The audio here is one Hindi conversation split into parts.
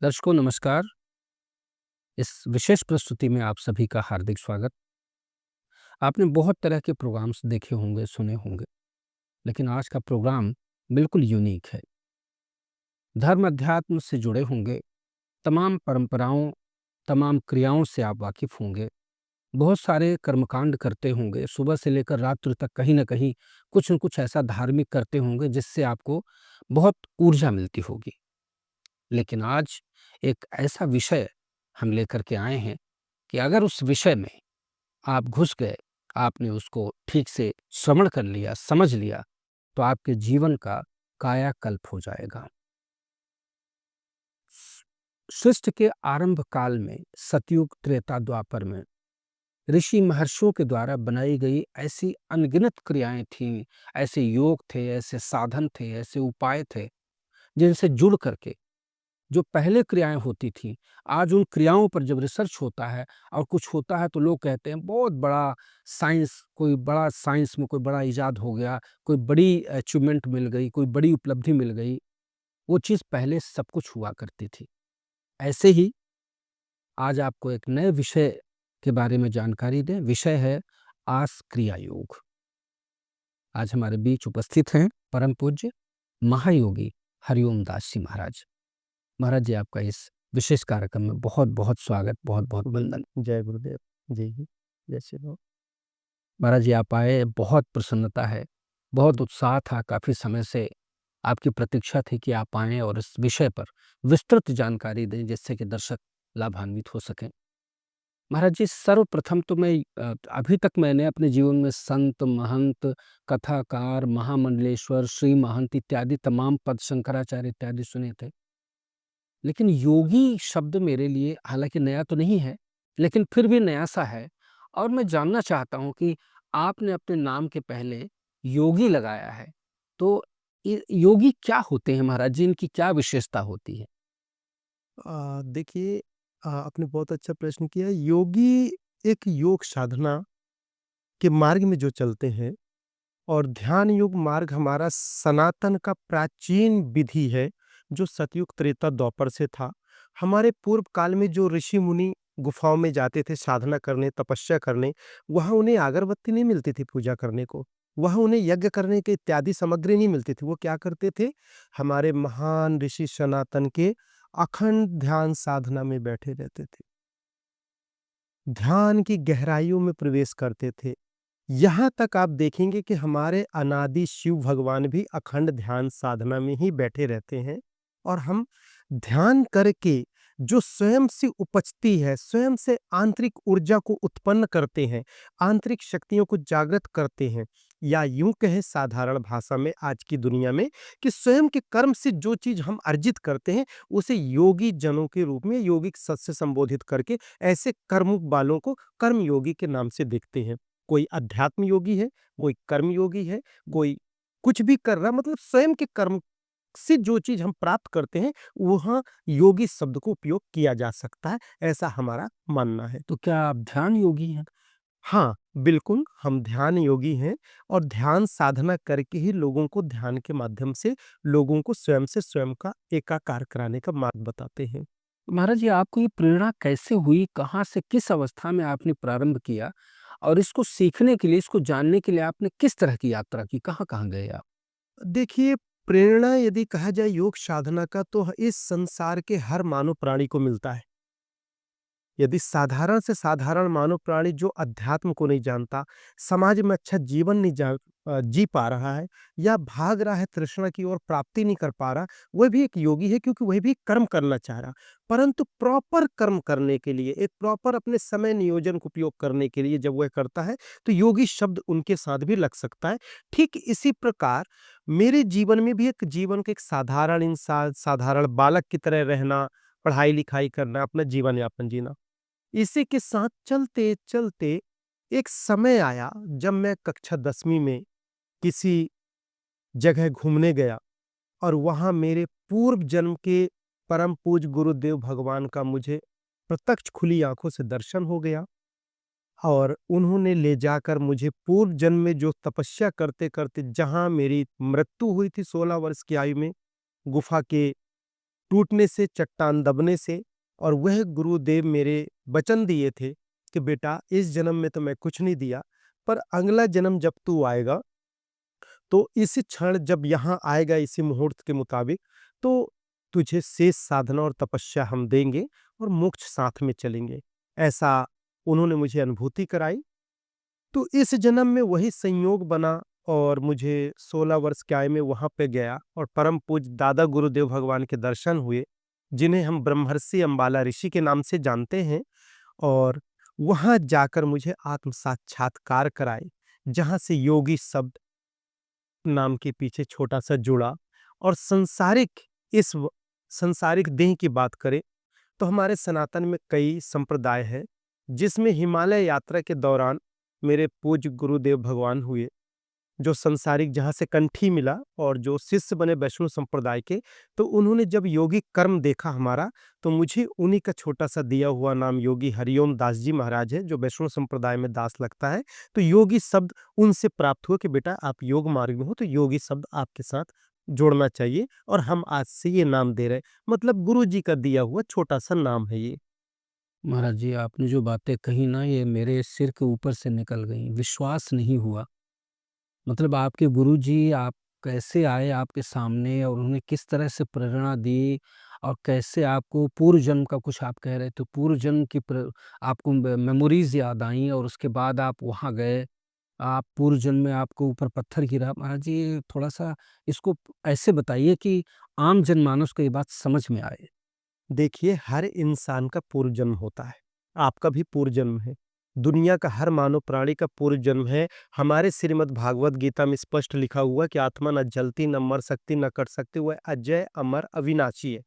दर्शकों नमस्कार। इस विशेष प्रस्तुति में आप सभी का हार्दिक स्वागत। आपने बहुत तरह के प्रोग्राम्स देखे होंगे, सुने होंगे, लेकिन आज का प्रोग्राम बिल्कुल यूनिक है। धर्म अध्यात्म से जुड़े होंगे, तमाम परंपराओं, तमाम क्रियाओं से आप वाकिफ़ होंगे। बहुत सारे कर्मकांड करते होंगे, सुबह से लेकर रात्रि तक कहीं न कहीं कुछ न कुछ ऐसा धार्मिक करते होंगे जिससे आपको बहुत ऊर्जा मिलती होगी। लेकिन आज एक ऐसा विषय हम लेकर के आए हैं कि अगर उस विषय में आप घुस गए, आपने उसको ठीक से श्रवण कर लिया, समझ लिया, तो आपके जीवन का कायाकल्प हो जाएगा। स सृष्टि के आरंभ काल में सतयुग, त्रेता, द्वापर में ऋषि महर्षियों के द्वारा बनाई गई ऐसी अनगिनत क्रियाएँ थीं, ऐसे योग थे, ऐसे साधन थे, ऐसे उपाय थे, जिनसे जुड़ कर के जो पहले क्रियाएँ होती थीं, आज उन क्रियाओं पर जब रिसर्च होता है और कुछ होता है तो लोग कहते हैं बहुत बड़ा साइंस में कोई बड़ा इज़ाद हो गया, कोई बड़ी अचीवमेंट मिल गई, कोई बड़ी उपलब्धि मिल गई। वो चीज़ पहले सब कुछ हुआ करती थी। ऐसे ही आज आपको एक नए विषय के बारे में जानकारी दें, विषय है आस क्रिया योग। आज हमारे बीच उपस्थित हैं परम पूज्य महायोगी हरिओम दास जी महाराज। महाराज जी आपका इस विशेष कार्यक्रम में बहुत-बहुत स्वागत, बहुत-बहुत वंदन। जय गुरुदेव। जी, जय श्री राम। महाराज जी आप आए, बहुत प्रसन्नता है, बहुत उत्साह था, काफ़ी समय से आपकी प्रतीक्षा थी कि आप आएँ और इस विषय पर विस्तृत जानकारी दें जिससे कि दर्शक लाभान्वित हो सकें। महाराज जी सर्वप्रथम तो अभी तक मैंने अपने जीवन में संत, महंत, कथाकार, महामंडलेश्वर, श्री महंत इत्यादि तमाम पद, शंकराचार्य इत्यादि सुने थे। लेकिन योगी शब्द मेरे लिए हालाँकि नया तो नहीं है, लेकिन फिर भी नया-सा है और मैं जानना चाहता हूँ कि आपने अपने नाम के पहले योगी लगाया है, तो योगी क्या होते हैं महाराज जी? इनकी क्या विशेषता होती है? देखिए, आपने बहुत अच्छा प्रश्न किया। योगी एक योग साधना के मार्ग में जो चलते हैं और ध्यान योग मार्ग हमारा सनातन का प्राचीन विधि है, जो सतयुग, त्रेता, द्वापर से था। हमारे पूर्व काल में जो ऋषि मुनि गुफाओं में जाते थे साधना करने, तपस्या करने, वहाँ उन्हें अगरबत्ती नहीं मिलती थी पूजा करने को। वहाँ उन्हें यज्ञ करने के इत्यादि सामग्री नहीं मिलती थी। वो क्या करते थे? हमारे महान ऋषि सनातन के अखंड ध्यान साधना में बैठे रहते थे। ध्यान की गहराइयों में प्रवेश करते थे। यहाँ तक आप देखेंगे कि हमारे अनादि शिव भगवान भी अखंड ध्यान साधना में ही बैठे रहते हैं और हम ध्यान करके जो स्वयं से उपजती है, स्वयं से आंतरिक ऊर्जा को उत्पन्न करते हैं, आंतरिक शक्तियों को जागृत करते हैं, या यूं कहें साधारण भाषा में आज की दुनिया में कि स्वयं के कर्म से जो चीज हम अर्जित करते हैं, उसे योगी जनों के रूप में योगिक सत से संबोधित करके ऐसे कर्मुक बालों को कर्म योगी के नाम से देखते हैं। कोई अध्यात्म योगी है, कोई कर्म योगी है, कोई कुछ भी कर रहा, मतलब स्वयं के कर्म से जो चीज़ हम प्राप्त करते हैं, वहाँ योगी शब्द को उपयोग किया जा सकता है, ऐसा हमारा मानना है। तो क्या आप ध्यान योगी हैं? हाँ, बिल्कुल, हम ध्यान योगी हैं और ध्यान साधना करके ही लोगों को ध्यान के माध्यम से लोगों को स्वयं से स्वयं का एकाकार कराने का मार्ग बताते हैं। महाराज जी आपको ये प्रेरणा कैसे हुई? कहाँ से, किस अवस्था में आपने प्रारंभ किया? और इसको सीखने के लिए, इसको जानने के लिए आपने किस तरह की यात्रा की? कहाँ-कहाँ गए आप? देखिए, प्रेरणा यदि कहा जाए योग साधना का, तो इस संसार के हर मानव प्राणी को मिलता है। यदि साधारण से साधारण मानव प्राणी जो अध्यात्म को नहीं जानता, समाज में अच्छा जीवन नहीं जी पा रहा है, या भाग रहा है तृष्णा की ओर, प्राप्ति नहीं कर पा रहा, वह भी एक योगी है, क्योंकि वह भी कर्म करना चाह रहा। परंतु प्रॉपर कर्म करने के लिए, एक प्रॉपर अपने समय नियोजन को उपयोग करने के लिए जब वह करता है, तो योगी शब्द उनके साथ भी लग सकता है। ठीक इसी प्रकार मेरे जीवन में भी एक जीवन का एक साधारण इंसान, साधारण बालक की तरह रहना, पढ़ाई-लिखाई करना, अपना जीवन यापन जीना। इसी के साथ चलते-चलते एक समय आया जब मैं कक्षा 10वीं में किसी जगह घूमने गया और वहाँ मेरे पूर्व जन्म के परम पूज्य गुरुदेव भगवान का मुझे प्रत्यक्ष खुली आँखों से दर्शन हो गया और उन्होंने ले जाकर मुझे पूर्व जन्म में जो तपस्या करते-करते जहाँ मेरी मृत्यु हुई थी 16 वर्ष की आयु में, गुफ़ा के टूटने से, चट्टान दबने से। और वह गुरुदेव मेरे वचन दिए थे कि बेटा इस जन्म में तो मैं कुछ नहीं दिया, पर अगला जन्म जब तू आएगा तो इस क्षण जब यहाँ आएगा इसी मुहूर्त के मुताबिक, तो तुझे शेष साधना और तपस्या हम देंगे और मोक्ष साथ में चलेंगे। ऐसा उन्होंने मुझे अनुभूति कराई। तो इस जन्म में वही संयोग बना और मुझे 16 वर्ष की आयु में वहाँ पे गया और परम पूज्य दादा गुरुदेव भगवान के दर्शन हुए, जिन्हें हम ब्रह्मर्षि अंबाला ऋषि के नाम से जानते हैं। और वहाँ जाकर मुझे आत्म साक्षात्कार कराए, जहाँ से योगी शब्द नाम के पीछे छोटा-सा जुड़ा। और सांसारिक देह की बात करें तो हमारे सनातन में कई संप्रदाय हैं, जिसमें हिमालय यात्रा के दौरान मेरे पूज्य गुरुदेव भगवान हुए, जो संसारिक जहाँ से कंठी मिला और जो शिष्य बने वैष्णव संप्रदाय के। तो उन्होंने जब योगी कर्म देखा हमारा, तो मुझे उन्हीं का छोटा-सा दिया हुआ नाम योगी हरिओम दास जी महाराज है, जो वैष्णव संप्रदाय में दास लगता है। तो योगी शब्द उनसे प्राप्त हुआ कि बेटा आप योग मार्ग में हो, तो योगी शब्द आपके साथ जोड़ना चाहिए और हम आज से ये नाम दे रहे हैं। मतलब गुरु जी का दिया हुआ छोटा-सा नाम है ये। महाराज जी, आपने जो बातें कही ना, ये मेरे सिर के ऊपर से निकल गईं, विश्वास नहीं हुआ। मतलब आपके गुरुजी आप कैसे आए आपके सामने और उन्होंने किस तरह से प्रेरणा दी और कैसे आपको पूर्व जन्म का कुछ आप कह रहे थे, पूर्व जन्म की आपको मेमोरीज याद आई और उसके बाद आप वहाँ गए, आप पूर्व जन्म में आपको ऊपर पत्थर गिरा। महाराज जी, थोड़ा सा इसको ऐसे बताइए कि आम जनमानस को ये बात समझ में आए। देखिए, हर इंसान का पूर्व जन्म होता है। आपका भी पूर्व जन्म है। दुनिया का हर मानव प्राणी का पूर्व जन्म है। हमारे श्रीमद् भागवत गीता में स्पष्ट लिखा हुआ है कि आत्मा न जलती, न मर सकती, न कट सकती, वह अजय, अमर, अविनाशी है।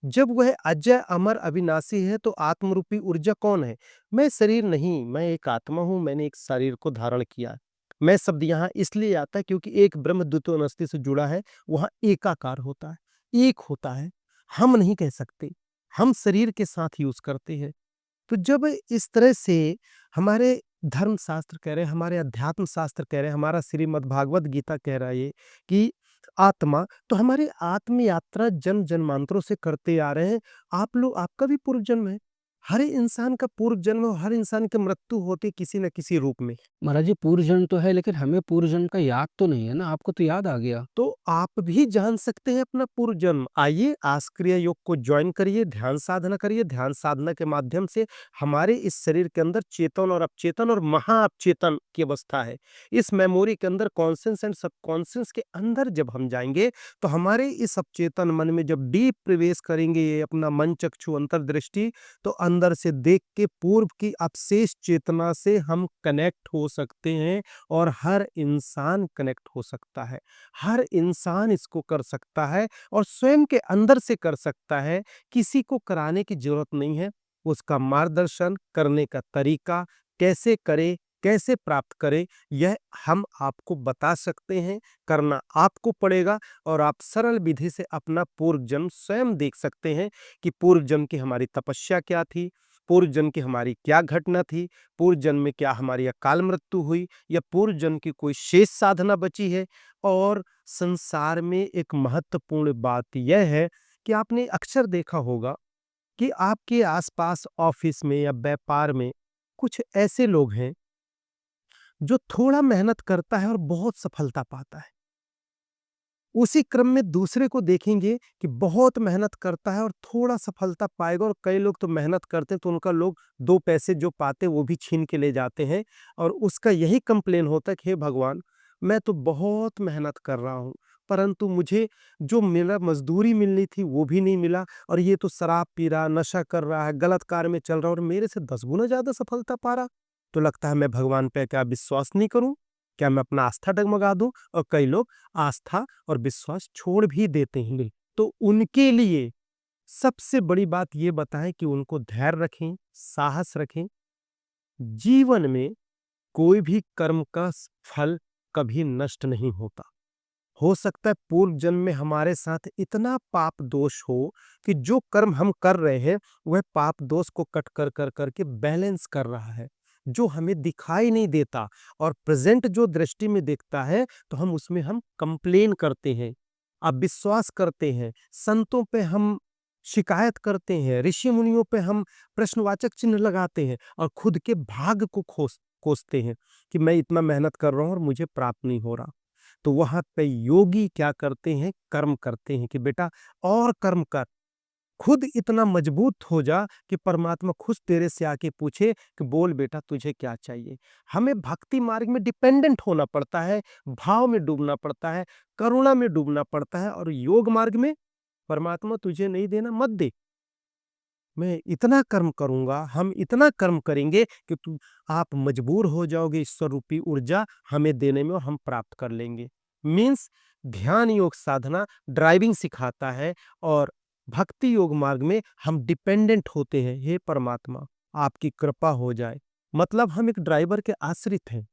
जब वह अजय, अमर, अविनाशी है, तो आत्मरूपी ऊर्जा कौन है? मैं शरीर नहीं, मैं एक आत्मा हूँ, मैंने एक शरीर को धारण किया है। मैं शब्द यहाँ इसलिए आता है क्योंकि एक ब्रह्म द्वितीयानास्ति से जुड़ा है, वहाँ एकाकार होता है, एक होता है। हम नहीं कह सकते, हम शरीर के साथ यूज़ करते हैं। तो जब इस तरह से हमारे धर्म शास्त्र कह रहे हैं, हमारे अध्यात्म शास्त्र कह रहे हैं, हमारा श्रीमद् भागवत गीता कह रहा है ये कि आत्मा, तो हमारी आत्म यात्रा जन्म जन्मांतरों से करते आ रहे हैं। आप लोग, आपका भी पूर्व जन्म है। हर इंसान का पूर्व जन्म और हर इंसान की मृत्यु होती है किसी न किसी रूप में। महाराज जी, पूर्व जन्म तो है लेकिन हमें पूर्व जन्म का याद तो नहीं है ना, आपको तो याद आ गया। तो आप भी जान सकते हैं अपना पूर्व जन्म। आइए आस्क्रिया योग को ज्वाइन करिए, ध्यान साधना करिए। ध्यान साधना के माध्यम से हमारे इस शरीर के अंदर चेतन और अपचेतन और महाअपचेतन की अवस्था है। इस मेमोरी के अंदर कॉन्शियस एंड सबकॉन्शियस के अंदर जब हम जाएंगे, तो हमारे इस अपचेतन मन में जब डीप प्रवेश करेंगे ये अपना मन चक्षु अंतर्दृष्टि, तो अंदर से देख के पूर्व की अपशेष चेतना से हम कनेक्ट हो सकते हैं। और हर इंसान कनेक्ट हो सकता है। हर इंसान इसको कर सकता है और स्वयं के अंदर से कर सकता है। किसी को कराने की ज़रूरत नहीं है। उसका मार्गदर्शन करने का तरीका कैसे करें, कैसे प्राप्त करें, यह हम आपको बता सकते हैं। करना आपको पड़ेगा और आप सरल विधि से अपना पूर्व जन्म स्वयं देख सकते हैं कि पूर्व जन्म की हमारी तपस्या क्या थी, पूर्व जन्म की हमारी क्या घटना थी, पूर्व जन्म में क्या हमारी अकाल मृत्यु हुई या पूर्व जन्म की कोई शेष साधना बची है। और संसार में एक महत्वपूर्ण बात यह है कि आपने अक्सर देखा होगा कि आपके आसपास ऑफिस में या व्यापार में कुछ ऐसे लोग हैं जो थोड़ा मेहनत करता है और बहुत सफलता पाता है। उसी क्रम में दूसरे को देखेंगे कि बहुत मेहनत करता है और थोड़ा सफलता पाएगा। और कई लोग तो मेहनत करते हैं तो उनका लोग 2 पैसे जो पाते हैं वो भी छीन के ले जाते हैं और उसका यही कंप्लेन होता है कि हे भगवान, मैं तो बहुत मेहनत कर रहा हूँ, परंतु मुझे जो मेरा मज़दूरी मिलनी थी वो भी नहीं मिला और ये तो शराब पी रहा, नशा कर रहा है, गलत कार्य में चल रहा है और मेरे से 10 गुना ज़्यादा सफलता पा रहा। तो लगता है मैं भगवान पे क्या विश्वास नहीं करूँ? क्या मैं अपना आस्था डगमगा दूँ? और कई लोग आस्था और विश्वास छोड़ भी देते हैं। तो उनके लिए सबसे बड़ी बात ये बताएं कि उनको धैर्य रखें, साहस रखें। जीवन में कोई भी कर्म का फल कभी नष्ट नहीं होता। हो सकता है पूर्व जन्म में हमारे साथ इतना पाप दोष हो कि जो कर्म हम कर रहे हैं वह पाप दोष को कट कर कर करके बैलेंस कर रहा है, जो हमें दिखाई नहीं देता। और प्रेजेंट जो दृष्टि में दिखता है तो हम उसमें हम कंप्लेन करते हैं, अविश्वास करते हैं, संतों पे हम शिकायत करते हैं, ऋषि मुनियों पे हम प्रश्नवाचक चिन्ह लगाते हैं और खुद के भाग्य को कोसते हैं कि मैं इतना मेहनत कर रहा हूँ और मुझे प्राप्त नहीं हो रहा। तो वहाँ पे योगी क्या करते हैं, कर्म करते हैं कि बेटा और कर्म कर। खुद इतना मजबूत हो जा कि परमात्मा खुद तेरे से आके पूछे कि बोल बेटा तुझे क्या चाहिए। हमें भक्ति मार्ग में डिपेंडेंट होना पड़ता है, भाव में डूबना पड़ता है, करुणा में डूबना पड़ता है और योग मार्ग में परमात्मा तुझे नहीं देना मत दे। मैं इतना कर्म करूँगा, हम इतना कर्म करेंगे कि आप मजबूर हो जाओगे ईश्वर रूपी ऊर्जा हमें देने में और हम प्राप्त कर लेंगे। मीन्स ध्यान योग साधना ड्राइविंग सिखाता है और भक्ति योग मार्ग में हम डिपेंडेंट होते हैं, हे परमात्मा आपकी कृपा हो जाए। मतलब हम एक ड्राइवर के आश्रित हैं।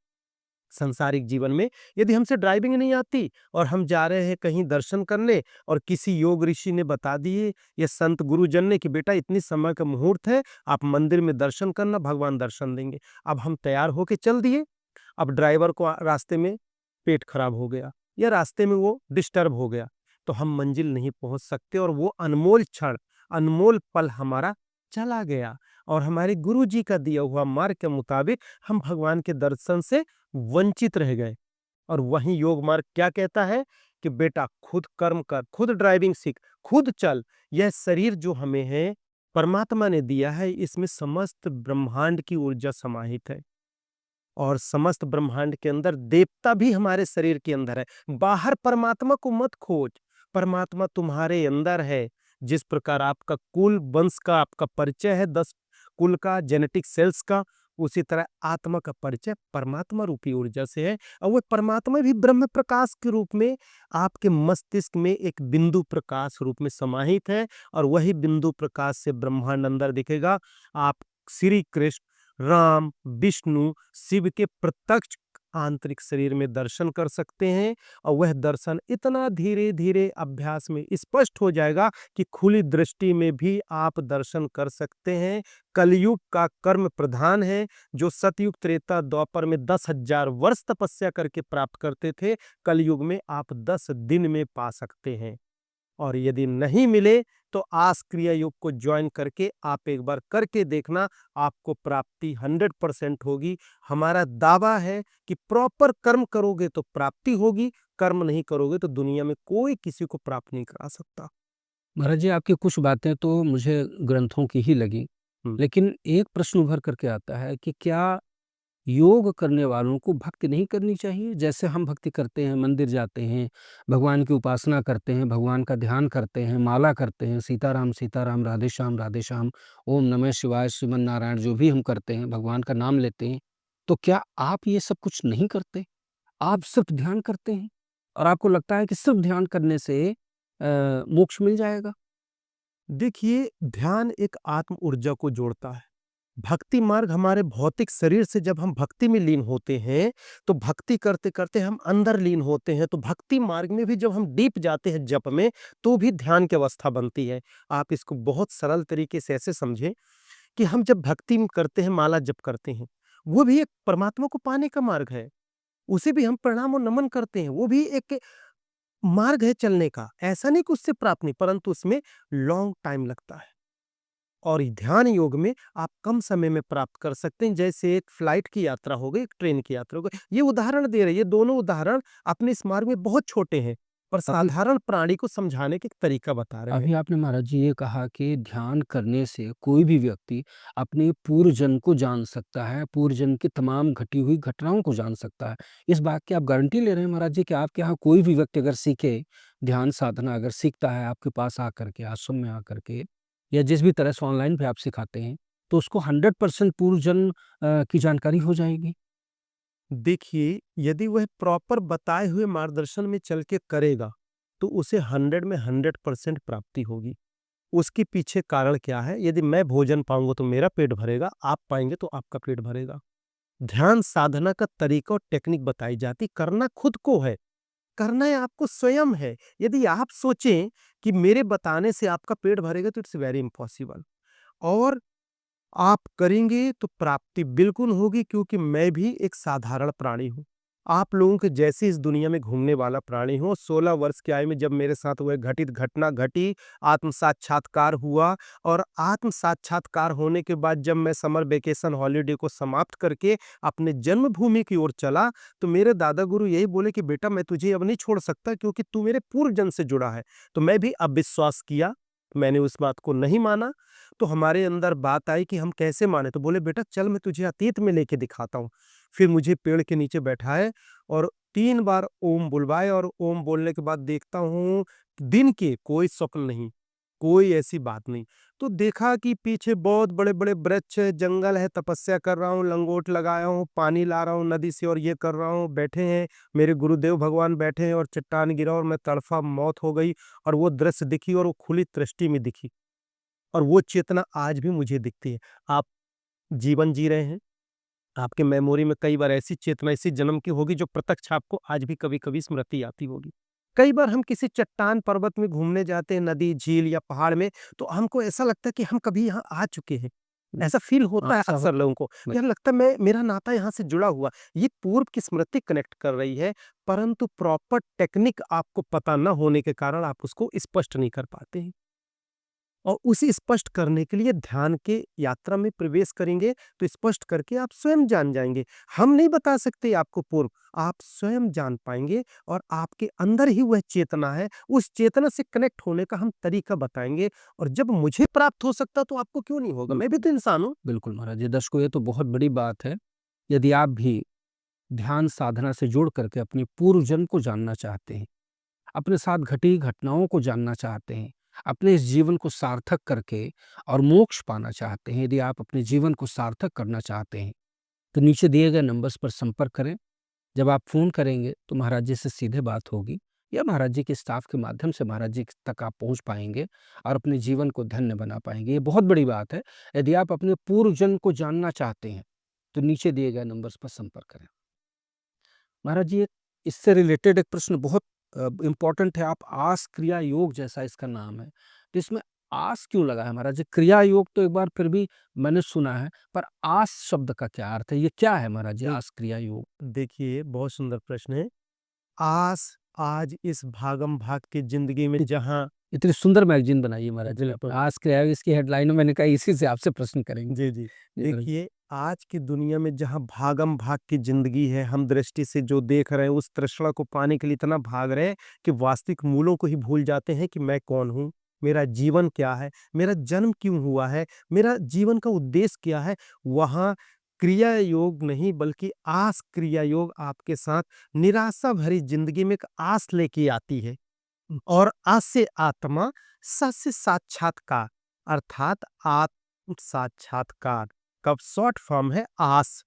सांसारिक जीवन में यदि हमसे ड्राइविंग नहीं आती और हम जा रहे हैं कहीं दर्शन करने और किसी योग ऋषि ने बता दिए या संत गुरुजन ने कि बेटा इतनी समय का मुहूर्त है, आप मंदिर में दर्शन करना, भगवान दर्शन देंगे। अब हम तैयार होके चल दिए, अब ड्राइवर को रास्ते में पेट खराब हो गया या रास्ते में वो डिस्टर्ब हो गया, तो हम मंजिल नहीं पहुंच सकते और वो अनमोल क्षण, अनमोल पल हमारा चला गया और हमारे गुरु जी का दिया हुआ मार्ग के मुताबिक हम भगवान के दर्शन से वंचित रह गए। और वहीं योग मार्ग क्या कहता है कि बेटा खुद कर्म कर, खुद ड्राइविंग सीख, खुद चल। यह शरीर जो हमें है परमात्मा ने दिया है, इसमें समस्त ब्रह्मांड की ऊर्जा समाहित है और समस्त ब्रह्मांड के अंदर देवता भी हमारे शरीर के अंदर है। बाहर परमात्मा को मत खोज, परमात्मा तुम्हारे अंदर है। जिस प्रकार आपका कुल वंश का आपका परिचय है 10 कुल का जेनेटिक सेल्स का, उसी तरह आत्मा का परिचय परमात्मा रूपी ऊर्जा से है और वह परमात्मा भी ब्रह्म प्रकाश के रूप में आपके मस्तिष्क में एक बिंदु प्रकाश रूप में समाहित है और वही बिंदु प्रकाश से ब्रह्मांड अंदर दिखेगा। आप श्री कृष्ण, राम, विष्णु, शिव के प्रत्यक्ष आंतरिक शरीर में दर्शन कर सकते हैं और वह दर्शन इतना धीरे धीरे अभ्यास में स्पष्ट हो जाएगा कि खुली दृष्टि में भी आप दर्शन कर सकते हैं। कलयुग का कर्म प्रधान है। जो सतयुग त्रेता द्वापर में 10,000 वर्ष तपस्या करके प्राप्त करते थे, कलयुग में आप 10 दिन में पा सकते हैं। और यदि नहीं मिले तो आस क्रिया योग को ज्वाइन करके आप एक बार करके देखना, आपको प्राप्ति 100% होगी। हमारा दावा है कि प्रॉपर कर्म करोगे तो प्राप्ति होगी, कर्म नहीं करोगे तो दुनिया में कोई किसी को प्राप्त नहीं करा सकता। महाराज जी, आपकी कुछ बातें तो मुझे ग्रंथों की ही लगी, हम्म। लेकिन एक प्रश्न उभर करके आता है कि क्या योग करने वालों को भक्ति नहीं करनी चाहिए? जैसे हम भक्ति करते हैं, मंदिर जाते हैं, भगवान की उपासना करते हैं, भगवान का ध्यान करते हैं, माला करते हैं, सीताराम, राधे श्याम, ओम नमः शिवाय, श्रीमन नारायण, जो भी हम करते हैं, भगवान का नाम लेते हैं, तो क्या आप ये सब कुछ नहीं करते? आप सिर्फ ध्यान करते हैं और आपको लगता है कि सिर्फ ध्यान करने से मोक्ष मिल जाएगा? देखिए, ध्यान एक आत्म ऊर्जा को जोड़ता है। भक्ति मार्ग हमारे भौतिक शरीर से जब हम भक्ति में लीन होते हैं, तो भक्ति करते-करते हम अंदर लीन होते हैं। तो भक्ति मार्ग में भी जब हम डीप जाते हैं जप में, तो भी ध्यान की अवस्था बनती है। आप इसको बहुत सरल तरीके से ऐसे समझें कि हम जब भक्ति में करते हैं, माला जप करते हैं, वो भी एक परमात्मा को पाने का मार्ग है। उसे भी हम प्रणाम और नमन करते हैं, वो भी एक मार्ग है चलने का। ऐसा नहीं कि उससे प्राप्त नहीं, परंतु उसमें लॉन्ग टाइम लगता है। और ध्यान योग में आप कम समय में प्राप्त कर सकते हैं, जैसे एक फ्लाइट की यात्रा हो गई, एक ट्रेन की यात्रा हो गई। ये उदाहरण दे रहे हैं, ये दोनों उदाहरण अपने इस मार्ग में बहुत छोटे हैं, पर अभी साधारण प्राणी को समझाने का एक तरीका बता रहे हैं। अभी आपने महाराज जी ये कहा कि ध्यान करने से कोई भी व्यक्ति अपने पूर्व जन्म को जान सकता है, पूर्व जन्म की तमाम घटी हुई घटनाओं को जान सकता है। इस बात की आप गारंटी ले रहे हैं महाराज जी कि आपके यहाँ कोई भी व्यक्ति अगर सीखे, ध्यान साधना अगर सीखता है आपके पास आकर के, आश्रम में आकर के, या जिस भी तरह से ऑनलाइन पे आप सिखाते हैं, तो उसको 100% पूर्व जन्म की जानकारी हो जाएगी? देखिए, यदि वह प्रॉपर बताए हुए मार्गदर्शन में चल के करेगा, तो उसे 100 में 100% प्राप्ति होगी। उसके पीछे कारण क्या है? यदि मैं भोजन पाऊँगा तो मेरा पेट भरेगा, आप पाएँगे तो आपका पेट भरेगा। ध्यान साधना का तरीका और टेक्निक बताई जाती, करना खुद को है, करना है आपको स्वयं है। यदि आप सोचें कि मेरे बताने से आपका पेट भरेगा तो इट्स वेरी इम्पॉसिबल। और आप करेंगे तो प्राप्ति बिल्कुल होगी, क्योंकि मैं भी एक साधारण प्राणी हूँ। आप लोगों के जैसे इस दुनिया में घूमने वाला प्राणी हूँ। 16 वर्ष की आयु में जब मेरे साथ वह घटित घटना घटी, आत्म साक्षात्कार हुआ और आत्म साक्षात्कार होने के बाद जब मैं समर वेकेशन हॉलिडे को समाप्त करके अपने जन्मभूमि की ओर चला, तो मेरे दादा गुरु यही बोले कि बेटा मैं तुझे अब नहीं छोड़ सकता क्योंकि तू मेरे पूर्व जन्म से जुड़ा है। तो मैं भी अविश्वास किया, मैंने उस बात को नहीं माना। तो हमारे अंदर बात आई कि हम कैसे माने? तो बोले बेटा चल मैं तुझे अतीत में लेके दिखाता हूँ। फिर मुझे पेड़ के नीचे बैठाए और 3 बार ओम बुलवाए और ओम बोलने के बाद देखता हूँ दिन के कोई स्वप्न नहीं, कोई ऐसी बात नहीं। तो देखा कि पीछे बहुत बड़े-बड़े वृक्ष है, जंगल है, तपस्या कर रहा हूँ, लंगोट लगाया हूँ, पानी ला रहा हूँ नदी से और ये कर रहा हूँ, बैठे हैं, मेरे गुरुदेव भगवान बैठे हैं और चट्टान गिरा और मैं तड़फा मौत हो गई और वो दृश्य दिखी और वो खुली दृष्टि में दिखी और वो चेतना आज भी मुझे दिखती है। आप जीवन जी रहे हैं, आपके मेमोरी में कई बार ऐसी चेतना इसी जन्म की होगी जो प्रत्यक्ष आपको आज भी कभी-कभी स्मृति आती होगी। कई बार हम किसी चट्टान पर्वत में घूमने जाते हैं, नदी, झील या पहाड़ में, तो हमको ऐसा लगता है कि हम कभी यहाँ आ चुके हैं। ऐसा फ़ील होता है ऐसा हो अक्सर लोगों को, मैं यार लगता है मैं मेरा नाता यहाँ से जुड़ा हुआ। ये पूर्व की स्मृति कनेक्ट कर रही है, परंतु प्रॉपर टेक्निक आपको पता न होने के कारण आप उसको स्पष्ट नहीं कर पाते हैं। और उसे स्पष्ट करने के लिए ध्यान के यात्रा में प्रवेश करेंगे तो स्पष्ट करके आप स्वयं जान जाएँगे। हम नहीं बता सकते आपको पूर्व, आप स्वयं जान पाएँगे और आपके अंदर ही वह चेतना है, उस चेतना से कनेक्ट होने का हम तरीका बताएँगे और जब मुझे प्राप्त हो सकता तो आपको क्यों नहीं होगा? मैं भी तो इंसान हूँ। बिल्कुल महाराज जी, दर्शकों ये तो बहुत बड़ी बात है। यदि आप भी ध्यान साधना से जुड़ करके अपने पूर्व जन्म को जानना चाहते हैं, अपने साथ घटी घटनाओं को जानना चाहते हैं, अपने इस जीवन को सार्थक करके और मोक्ष पाना चाहते हैं, यदि आप अपने जीवन को सार्थक करना चाहते हैं, तो नीचे दिए गए नंबर्स पर संपर्क करें। जब आप फ़ोन करेंगे तो महाराज जी से सीधे बात होगी या महाराज जी के स्टाफ के माध्यम से महाराज जी तक आप पहुँच पाएँगे और अपने जीवन को धन्य बना पाएँगे। ये बहुत बड़ी बात है। यदि आप अपने पूर्व जन्म को जानना चाहते हैं, तो नीचे दिए गए नंबर्स पर संपर्क करें। महाराज जी, एक इससे रिलेटेड एक प्रश्न बहुत इम्पोर्टेंट है। आप आस क्रिया योग जैसा इसका नाम है, तो इसमें आस क्यों लगा है महाराज जी? क्रिया योग तो एक बार फिर भी मैंने सुना है, पर आस शब्द का क्या अर्थ है? ये क्या है महाराज जी देख आस क्रिया योग? देखिए, बहुत सुंदर प्रश्न है। आस आज इस भागम-भाग की ज़िंदगी में जहाँ इतनी सुंदर मैगज़ीन बनाई है महाराज जी ने बिल्कुल। अपने। आस क्रिया योग इसकी हेडलाइन में मैंने कहा इसी से आपसे प्रश्न करेंगे। जी, जी। जी महाराज। देखिए, आज की दुनिया में जहाँ भागम-भाग की ज़िंदगी है, हम दृष्टि से जो देख रहे हैं, उस तृष्णा को पाने के लिए इतना भाग रहे हैं कि वास्तविक मूलों को ही भूल जाते हैं कि मैं कौन हूँ? मेरा जीवन क्या है? मेरा जन्म क्यों हुआ है? मेरा जीवन का उद्देश्य क्या है? वहाँ क्रिया योग नहीं बल्कि आस क्रिया योग आपके साथ निराशा भरी ज़िंदगी में एक आस लेके आती है। और आ से आत्मा, स से साक्षात्कार अर्थात आत्म साक्षात्कार का शॉर्ट फॉर्म है आस।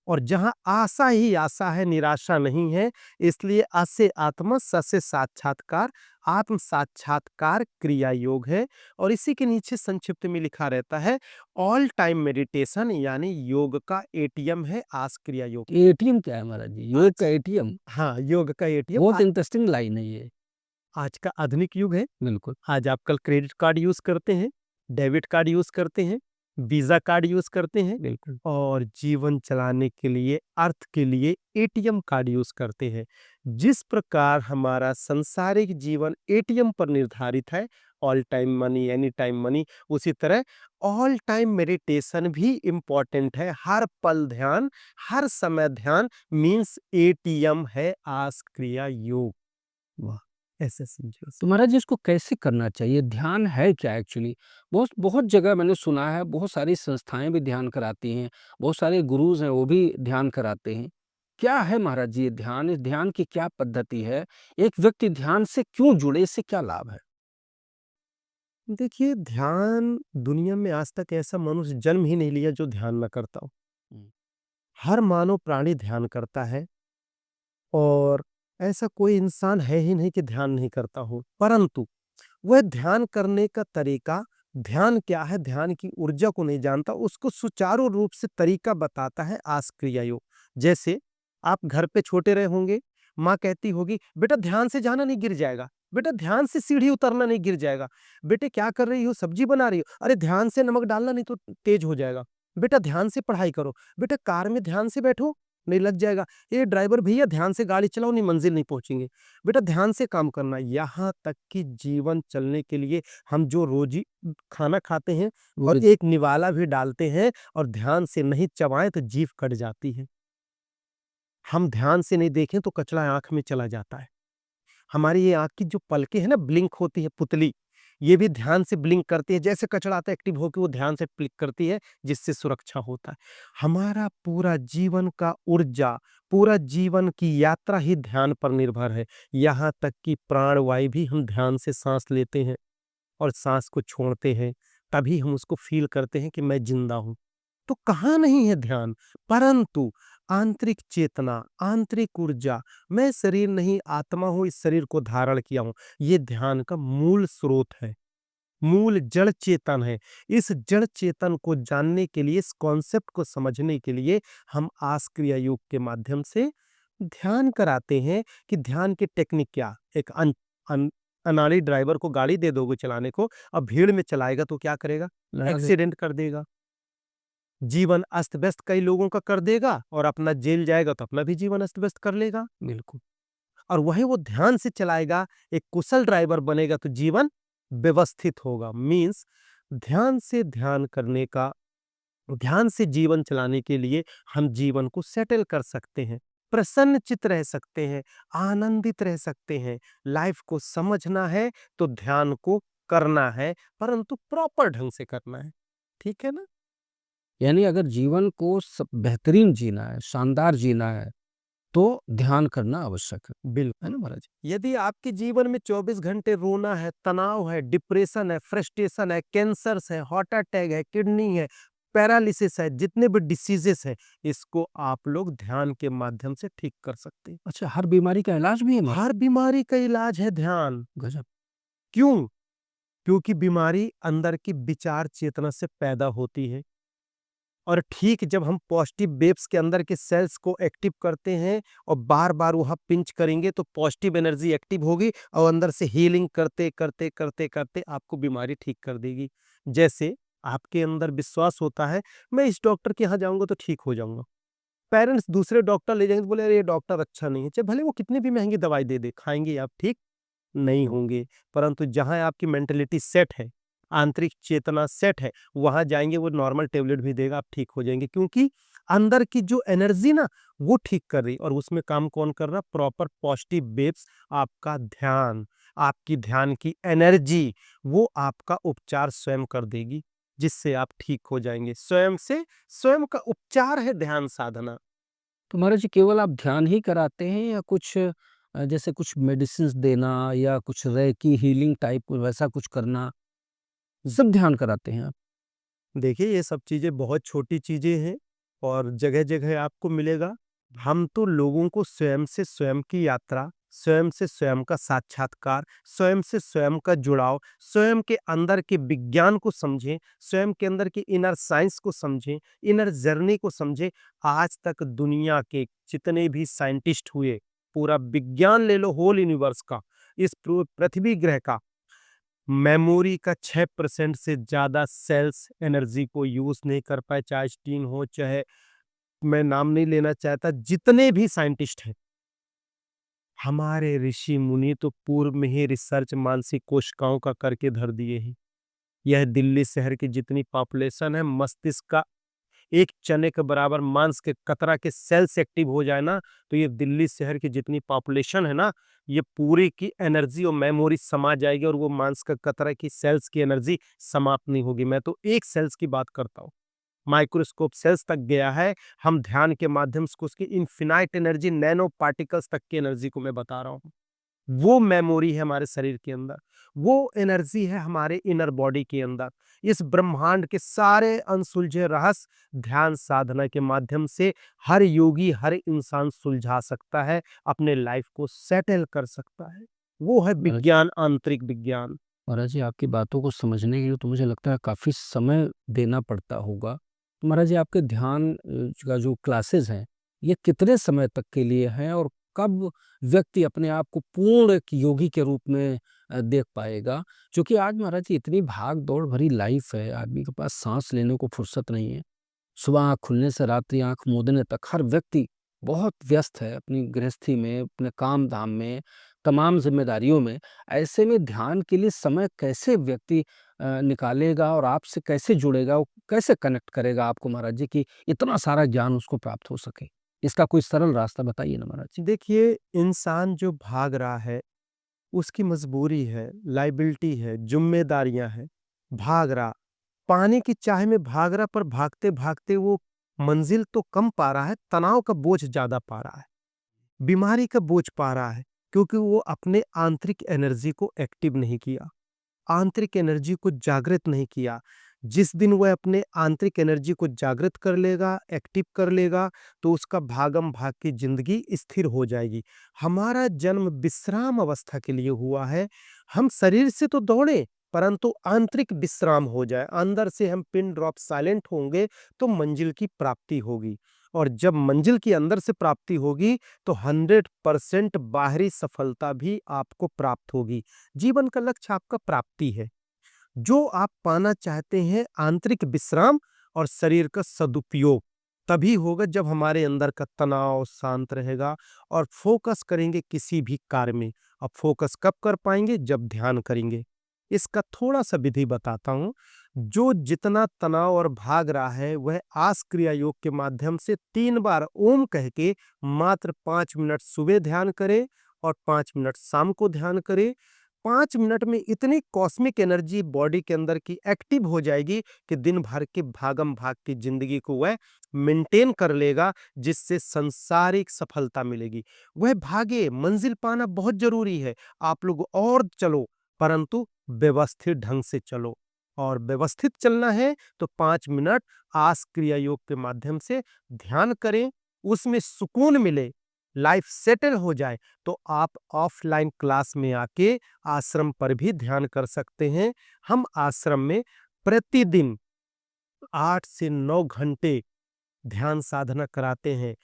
और जहाँ आशा ही आशा है, निराशा नहीं है, इसलिए अ से आत्मा, स से साक्षात्कार, आत्म साक्षात्कार क्रिया योग है। और इसी के नीचे संक्षिप्त में लिखा रहता है ऑल टाइम मेडिटेशन यानी योग का एटीएम है आस क्रिया योग। एटीएम क्या है महाराज जी? योग का एटीएम? हाँ, योग का एटीएम बहुत इंटरेस्टिंग लाइन है ये। आज का आधुनिक युग है। बिल्कुल, आज आप कल क्रेडिट कार्ड यूज़ करते हैं, डेबिट कार्ड यूज़ करते हैं, वीज़ा कार्ड यूज़ करते हैं बिल्कुल। और जीवन चलाने के लिए, अर्थ के लिए एटीएम कार्ड यूज़ करते हैं। जिस प्रकार हमारा सांसारिक जीवन एटीएम पर निर्धारित है, all time money, any time money, उसी तरह ऑल टाइम मेडिटेशन भी इम्पोर्टेंट है। हर पल ध्यान, हर समय ध्यान मीन्स एटीएम है आस क्रिया योग। वाह! ऐसे समझो तो उसे। महाराज जी इसको कैसे करना चाहिए? ध्यान है क्या एक्चुअली? बहुत बहुत जगह मैंने सुना है, बहुत सारी संस्थाएँ भी ध्यान कराती हैं, बहुत सारे गुरुज़ हैं वो भी ध्यान कराते हैं। क्या है महाराज जी ये ध्यान? इस ध्यान की क्या पद्धति है? एक व्यक्ति ध्यान से क्यों जुड़े? इससे क्या लाभ है? देखिए, ध्यान दुनिया में आज तक ऐसा मनुष्य जन्म ही नहीं लिया जो ध्यान ना करता हो। हुँ। हर मानव प्राणी ध्यान करता है और ऐसा कोई इंसान है ही नहीं कि ध्यान नहीं करता हो। परंतु वह ध्यान करने का तरीका, ध्यान क्या है, ध्यान की ऊर्जा को नहीं जानता, उसको सुचारू रूप से तरीका बताता है आस क्रिया योग। जैसे आप घर पे छोटे रहे होंगे, माँ कहती होगी, "बेटा ध्यान से जाना नहीं गिर जाएगा। बेटा ध्यान से सीढ़ी उतरना नहीं गिर जाएगा। बेटे क्या कर रही हो? सब्जी बना रही हो? अरे ध्यान से नमक डालना नहीं तो तेज हो जाएगा। बेटा ध्यान से पढ़ाई करो। बेटा कार में ध्यान से बैठो।" नहीं लग जाएगा। "ए ड्राइवर भैया ध्यान से गाड़ी चलाओ, नहीं मंज़िल नहीं पहुँचेंगे।" बेटा ध्यान से काम करना है। यहाँ तक कि जीवन चलने के लिए हम जो रोज़ी खाना खाते हैं वो और भी एक निवाला भी डालते हैं और ध्यान से नहीं चबाएँ तो जीभ कट जाती है। हम ध्यान से नहीं देखें तो कचरा आँख में चला जाता है। हमारी ये आँख की जो पलकें हैं ना ब्लिंक होती है पुतली, ये भी ध्यान से ब्लिंक करती है। जैसे कचरा आता है एक्टिव होके वो ध्यान से क्लिक करती है जिससे सुरक्षा होता है। हमारा पूरा जीवन का ऊर्जा, पूरा जीवन की यात्रा ही ध्यान पर निर्भर है। यहाँ तक कि प्राणवायु भी हम ध्यान से साँस लेते हैं और साँस को छोड़ते हैं, तभी हम उसको फ़ील करते हैं कि मैं ज़िंदा हूँ। तो कहाँ नहीं है ध्यान, परंतु आंतरिक चेतना, आंतरिक ऊर्जा, मैं शरीर नहीं आत्मा हूँ, इस शरीर को धारण किया हूँ, ये ध्यान का मूल स्रोत है, मूल जड़ चेतन है। इस जड़ चेतन को जानने के लिए, इस कॉन्सेप्ट को समझने के लिए हम आस क्रिया योग के माध्यम से ध्यान कराते हैं कि ध्यान की टेक्निक क्या? एक अनाड़ी ड्राइवर को गाड़ी दे दोगे चलाने को, अब भीड़ में चलाएगा तो क्या करेगा? लड़ा दे एक्सीडेंट कर देगा। जीवन अस्त-व्यस्त कई लोगों का कर देगा और अपना जेल जाएगा तो अपना भी जीवन अस्त-व्यस्त कर लेगा। बिल्कुल। और वही वो ध्यान से चलाएगा, एक कुशल ड्राइवर बनेगा तो जीवन व्यवस्थित होगा। मीन्स ध्यान से ध्यान करने का ध्यान से जीवन चलाने के लिए हम जीवन को सेटल कर सकते हैं, प्रसन्नचित्त रह सकते हैं, आनंदित रह सकते हैं। लाइफ को समझना है तो ध्यान को करना है, परंतु प्रॉपर ढंग से करना है। ठीक है ना? यानी अगर जीवन को बेहतरीन जीना है, शानदार जीना है, तो ध्यान करना आवश्यक है बिल्कुल। ना महाराज? यदि आपके जीवन में 24 घंटे रोना है, तनाव है, डिप्रेशन है, फ्रस्ट्रेशन है, कैंसर्स है, हार्ट अटैक है, किडनी है, पैरालिसिस है, जितने भी डिसीजेस हैं, इसको आप लोग ध्यान के माध्यम से ठीक कर सकते हैं। अच्छा, हर बीमारी का इलाज भी है महाराज? हर बीमारी का इलाज है ध्यान। गज़ब! क्यों? क्योंकि बीमारी अंदर की विचार चेतना से पैदा होती है। और ठीक जब हम पॉजिटिव वेव्स के अंदर के सेल्स को एक्टिव करते हैं और बार-बार वहाँ पिंच करेंगे तो पॉजिटिव एनर्जी एक्टिव होगी और अंदर से हीलिंग करते आपको बीमारी ठीक कर देगी। जैसे आपके अंदर विश्वास होता है, मैं इस डॉक्टर के यहाँ जाऊँगा तो ठीक हो जाऊँगा। पेरेंट्स दूसरे डॉक्टर ले जाएँगे तो बोले अरे ये डॉक्टर अच्छा नहीं है, चाहे भले वो कितनी भी महँगी दवाई दे दे, खाएँगे आप ठीक नहीं होंगे। परंतु जहाँ आपकी मेंटालिटी सेट है, आंतरिक चेतना सेट है, वहाँ जाएँगे वो नॉर्मल टैबलेट भी देगा, आप ठीक हो जाएँगे। क्योंकि अंदर की जो एनर्जी ना, वो ठीक कर रही और उसमें काम कौन कर रहा? प्रॉपर पॉजिटिव वेव्स आपका ध्यान, आपकी ध्यान की एनर्जी, वो आपका उपचार स्वयं कर देगी, जिससे आप ठीक हो जाएँगे। स्वयं से स्वयं का उपचार है ध्यान साधना। तो महाराज जी केवल आप ध्यान ही कराते हैं या कुछ जैसे कुछ मेडिसिन्स देना या कुछ रेकी हीलिंग टाइप वैसा कुछ करना, सब ध्यान कराते हैं आप? देखिए, ये सब चीज़ें बहुत छोटी चीज़ें हैं और जगह-जगह आपको मिलेगा। हम तो लोगों को स्वयं से स्वयं की यात्रा, स्वयं से स्वयं का साक्षात्कार, स्वयं से स्वयं का जुड़ाव, स्वयं के अंदर के विज्ञान को समझें, स्वयं के अंदर की इनर साइंस को समझें, इनर जर्नी को समझें। आज तक दुनिया के जितने भी साइंटिस्ट हुए, पूरा विज्ञान ले लो होल यूनिवर्स का, इस पृथ्वी ग्रह का, मेमोरी का 6% से ज़्यादा सेल्स एनर्जी को यूज़ नहीं कर पाए, चाहे आइंस्टीन हो, चाहे मैं नाम नहीं लेना चाहता, जितने भी साइंटिस्ट हैं। हमारे ऋषि-मुनि तो पूर्व में ही रिसर्च मानसिक कोशिकाओं का करके धर दिए हैं। यह दिल्ली शहर की जितनी पॉपुलेशन है, मस्तिष्क का एक चने के बराबर मांस के कतरा के सेल्स एक्टिव हो जाए ना, तो ये दिल्ली शहर की जितनी पॉपुलेशन है ना, ये पूरी की एनर्जी और मेमोरी समा जाएगी और वो मांस का कतरा की सेल्स की एनर्जी समाप्त नहीं होगी। मैं तो एक सेल्स की बात करता हूँ। माइक्रोस्कोप सेल्स तक गया है, हम ध्यान के माध्यम से उसकी इनफिनाइट एनर्जी, नैनो पार्टिकल्स तक की एनर्जी को मैं बता रहा हूँ। वो मेमोरी है हमारे शरीर के अंदर, वो एनर्जी है हमारे इनर बॉडी के अंदर। इस ब्रह्मांड के सारे अनसुलझे रहस्य ध्यान साधना के माध्यम से हर योगी, हर इंसान सुलझा सकता है, अपने लाइफ को सेटल कर सकता है। वो है महाराज विज्ञान, आंतरिक विज्ञान। महाराज जी आपकी बातों को समझने के लिए तो मुझे लगता है काफ़ी समय देना पड़ता होगा। तो महाराज जी आपके ध्यान का जो क्लासेस हैं, ये कितने समय तक के लिए हैं और कब व्यक्ति अपने आप को पूर्ण एक योगी के रूप में देख पाएगा? क्योंकि आज महाराज जी इतनी भाग-दौड़ भरी लाइफ़ है, आदमी के पास साँस लेने को फुर्सत नहीं है। सुबह आँख खुलने से रात्रि आँख मूंदने तक हर व्यक्ति बहुत व्यस्त है अपनी गृहस्थी में, अपने काम-धाम में, तमाम ज़िम्मेदारियों में। ऐसे में ध्यान के लिए समय कैसे व्यक्ति निकालेगा और आपसे कैसे जुड़ेगा, वो कैसे कनेक्ट करेगा आपको महाराज जी कि इतना सारा ज्ञान उसको प्राप्त हो सके? इसका कोई सरल रास्ता बताइए ना महाराज जी। देखिए, इंसान जो भाग रहा है, उसकी मजबूरी है, लायबिलिटी है, ज़िम्मेदारियाँ हैं, भाग रहा, पाने की चाह में भाग रहा, पर भागते-भागते वो मंज़िल तो कम पा रहा है, तनाव का बोझ ज़्यादा पा रहा है, बीमारी का बोझ पा रहा है, क्योंकि वो अपने आंतरिक एनर्जी को एक्टिव नहीं किया। आंतरिक एनर्जी को जागृत नहीं किया। जिस दिन वह अपने आंतरिक एनर्जी को जागृत कर लेगा, एक्टिव कर लेगा, तो उसका भागम-भाग की ज़िंदगी स्थिर हो जाएगी। हमारा जन्म विश्राम अवस्था के लिए हुआ है। हम शरीर से तो दौड़ें, परंतु आंतरिक विश्राम हो जाए। अंदर से हम पिन ड्रॉप साइलेंट होंगे, तो मंजिल की प्राप्ति होगी। और जब मंजिल की अंदर से प्राप्ति होगी, तो 100% बाहरी सफलता भी आपको प्राप्त होगी। जीवन का लक्ष्य आपका प्राप्ति है। जो आप पाना चाहते हैं आंतरिक विश्राम और शरीर का सदुपयोग तभी होगा जब हमारे अंदर का तनाव शांत रहेगा और फोकस करेंगे किसी भी कार्य में। अब फोकस कब कर पाएंगे? जब ध्यान करेंगे। इसका थोड़ा सा विधि बताता हूँ। जो जितना तनाव और भाग रहा है वह आस क्रिया योग के माध्यम से 3 बार ओम कह के मात्र 5 मिनट सुबह ध्यान करे और 5 मिनट शाम को ध्यान करे। 5 मिनट में इतनी कॉस्मिक एनर्जी बॉडी के अंदर की एक्टिव हो जाएगी कि दिन भर के भागम भाग की जिंदगी को वह मेंटेन कर लेगा, जिससे सांसारिक सफलता मिलेगी। वह भागे, मंजिल पाना बहुत जरूरी है। आप लोग और चलो, परंतु व्यवस्थित ढंग से चलो। और व्यवस्थित चलना है तो 5 मिनट आस क्रिया योग के माध्यम से ध्यान करें, उसमें सुकून मिले, लाइफ सेटल हो जाए, तो आप ऑफलाइन क्लास में आके आश्रम पर भी ध्यान कर सकते हैं। हम आश्रम में प्रतिदिन 8 से 9 घंटे ध्यान साधना कराते हैं।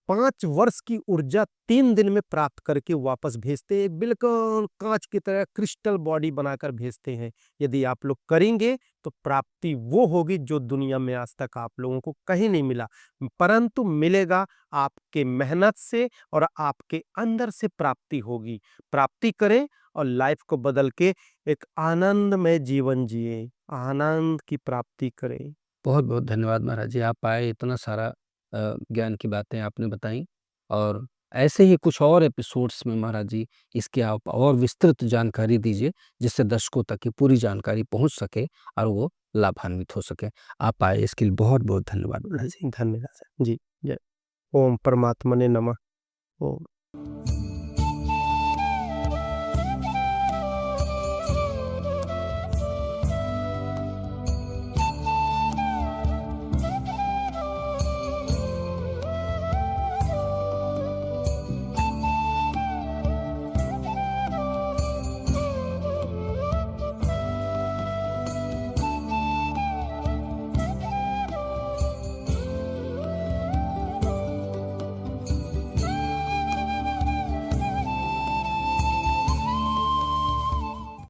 5 वर्ष की ऊर्जा 3 दिन में प्राप्त करके वापस भेजते हैं। बिल्कुल काँच की तरह क्रिस्टल बॉडी बनाकर भेजते हैं। यदि आप लोग करेंगे तो प्राप्ति वो होगी जो दुनिया में आज तक आप लोगों को कहीं नहीं मिला। परंतु मिलेगा आपके मेहनत से और आपके अंदर से प्राप्ति होगी। प्राप्ति करें और लाइफ को बदल के एक आनंदमय जीवन जिएँ, आनंद की प्राप्ति करें। बहुत-बहुत धन्यवाद महाराज जी, आप आए, इतना सारा ज्ञान की बातें आपने बताई और ऐसे ही कुछ और एपिसोड्स में महाराज जी इसकी आप और विस्तृत जानकारी दीजिए, जिससे दर्शकों तक ये पूरी जानकारी पहुँच सके और वो लाभान्वित हो सकें। आप आए इसके लिए बहुत-बहुत धन्यवाद महाराज जी। जी, धन्यवाद। जी, जय ओम परमात्मने नमः। ओम।